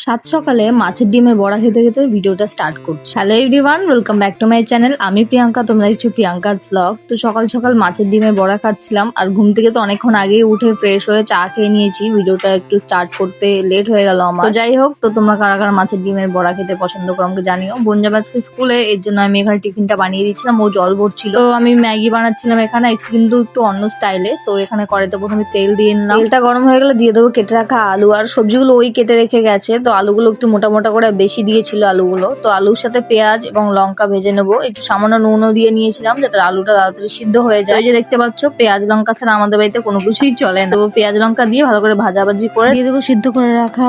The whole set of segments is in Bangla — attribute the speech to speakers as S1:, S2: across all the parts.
S1: সাত সকালে মাছের ডিমের বড়া খেতে খেতে ভিডিওটা স্টার্ট করছি। Hello everyone, welcome back to my channel. আমি প্রিয়াঙ্কা, তোমরা দেখছো প্রিয়াঙ্কাজ ব্লগ। তো সকাল সকাল মাছের ডিমের বড়া খাচ্ছিলাম, আর ঘুম থেকে তো অনেকক্ষণ আগেই উঠে ফ্রেশ হয়ে চা খেয়ে নিয়েছি। ভিডিওটা একটু স্টার্ট করতে লেট হয়ে গেল আমার। তো যাই হোক, তো তোমরা কারা কারা মাছের ডিমের বড়া খেতে পছন্দ করো আমাকে জানিও। বোন যাবে আজকে স্কুলে, এর জন্য আমি এখানে টিফিনটা বানিয়ে দিচ্ছিলাম। ও জল ভরছিল, তো আমি ম্যাগি বানাচ্ছিলাম এখানে, কিন্তু একটু অন্য স্টাইলে। তো এখানে কড়াইতে প্রথমে তেল দিয়ে নিলাম। তেলটা গরম হয়ে গেলে দিয়ে দেবো কেটে রাখা আলু, আর সবজিগুলো ওই কেটে রেখে গেছে। তো আলুগুলো একটু মোটা মোটা করে বেশি দিয়েছিল আলুগুলো। তো আলুর সাথে পেঁয়াজ এবং লঙ্কা ভেজে নেবো। একটু সামান্য নুনও দিয়ে নিয়েছিলাম যাতে আলুটা তাড়াতাড়ি সিদ্ধ হয়ে যায়। ওই যে দেখতে পাচ্ছ, পেঁয়াজ লঙ্কা ছাড়া আমাদের বাড়িতে কোনো কিছুই চলে না। তো পেঁয়াজ লঙ্কা দিয়ে ভালো করে ভাজাভাজি করে দিয়ে দেবো সিদ্ধ করে রাখা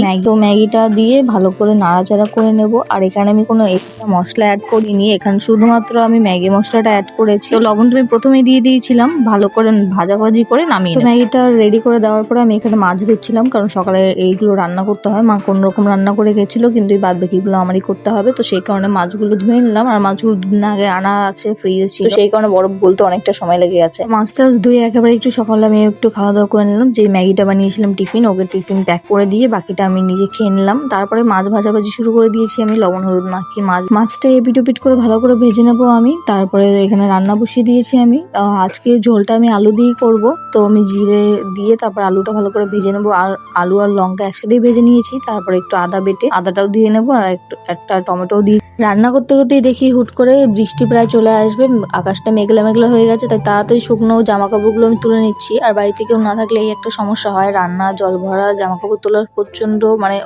S1: ম্যাগি। তো ম্যাগিটা দিয়ে ভালো করে নাড়াচাড়া করে নেব। আর এখানে আমি কোনো এক্সট্রা মশলা অ্যাড করিনি, এখানে শুধুমাত্র আমি ম্যাগি মশলাটা অ্যাড করেছি। তো লবণ তুমি প্রথমেই দিয়ে দিয়েছিলাম, ভালো করে ভাজাভাজি করে নামিয়ে নেব। ম্যাগিটা রেডি করে দেওয়ার পরে আমি এখানে মাছ ধুচ্ছিলাম, কারণ সকালে এইগুলো রান্না করতে হয়। মা কোন রকম রান্না করে গেছিল, কিন্তু এই বাদ বাকিগুলো আমারই করতে হবে। তো সেই কারণে মাছগুলো ধুয়ে নিলাম, আর মাছগুলো দুদিন আগে আনা আছে, ফ্রিজে ছিল, সেই কারণে বরফ বলতে অনেকটা সময় লেগে গেছে। মাছটা ধুয়ে একেবারে একটু সকালে আমি একটু খাওয়া দাওয়া করে নিলাম। যে ম্যাগিটা বানিয়েছিলাম টিফিন, ওকে টিফিন প্যাক করে দিয়ে বাকিটা আমি নিজে খেয়ে নিলাম। তারপরে মাছ ভাজাভাজি শুরু করে দিয়েছি আমি, লবণ হলুদ মাখিয়ে মাছটা এপিট ওপিট করে ভালো করে ভেজে নেবো আমি। তারপরে এখানে রান্না বসিয়ে দিয়েছি আমি। আজকে ঝোলটা আমি আলু দিয়েই করব। তো আমি জিরে দিয়ে তারপর আলুটা ভালো করে ভেজে নেবো, আর আলু আর লঙ্কা একসাথেই ভেজে নিয়েছি। তারপরে একটু আদা বেটে আদাটাও দিয়ে নেবো, আর একটা টমেটো দিয়ে রান্না করতে করতেই দেখি হুট করে বৃষ্টি প্রায় চলে আসবে। আকাশটা মেঘলা মেঘলা হয়ে গেছে, তাই তাড়াতাড়ি শুকনো জামা কাপড়গুলো আমি তুলে নিচ্ছি। আর বাড়িতে কেউ না থাকলে এই একটা সমস্যা হয়, রান্না, জল ভরা, জামা কাপড় তোলার প্রচন্ড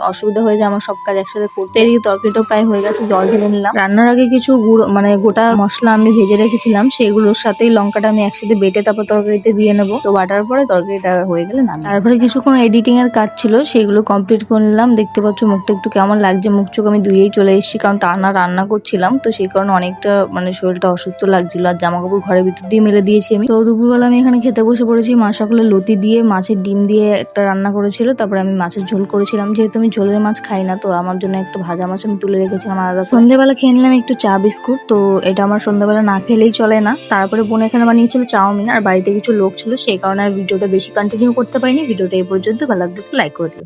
S1: অসুবিধা হয়ে যায় আমার সব কাজ একসাথে করতে। এদিকে তরকারিটাও প্রায় হয়ে গেছে, জল ঢেলে নিলাম। রান্নার আগে কিছু গুঁড়ো গোটা মশলা আমি ভেজে রেখেছিলাম, সেগুলোর সাথেই লঙ্কাটা আমি একসাথে বেটে তারপর তরকারিতে দিয়ে নেবো। তো বাটার পরে তরকারিটা হয়ে গেলে না, তারপরে কিছুক্ষণ এডিটিং এর কাজ ছিল, সেগুলো কমপ্লিট করে নিলাম। দেখতে পাচ্ছ মুখটা একটু কেমন লাগছে, মুখ চোখ আমি ধুয়েই চলে এসেছি, কারণ টানা রান্না করছিলাম। তো সেই কারণে অনেকটা শরীরটা অসুস্থ লাগছিল, আর জামা কাপড় ঘরের ভিতর দিয়ে মেলে দিয়েছি আমি। তো দুপুরবেলা আমি এখানে খেতে বসে পড়েছি। মা সকালে লতি দিয়ে মাছের ডিম দিয়ে একটা রান্না করেছিল, তারপরে আমি মাছের ঝোল করেছিলাম। যেহেতু আমি ঝোলের মাছ খাই না, তো আমার জন্য একটা ভাজা মাছ আমি তুলে রেখেছিলাম আলাদা। সন্ধ্যেবেলা খেয়ে নিলাম একটু চা বিস্কুট। তো এটা আমার সন্ধ্যাবেলা না খেলেই চলে না। তারপরে বোন এখানে বানিয়েছিল চাউমিন, আর বাড়িতে কিছু লোক ছিল, সেই কারণে আর ভিডিওটা বেশি কন্টিনিউ করতে পারিনি। ভিডিওটা এই পর্যন্ত, ভালো লাগলে লাইক করে দিও।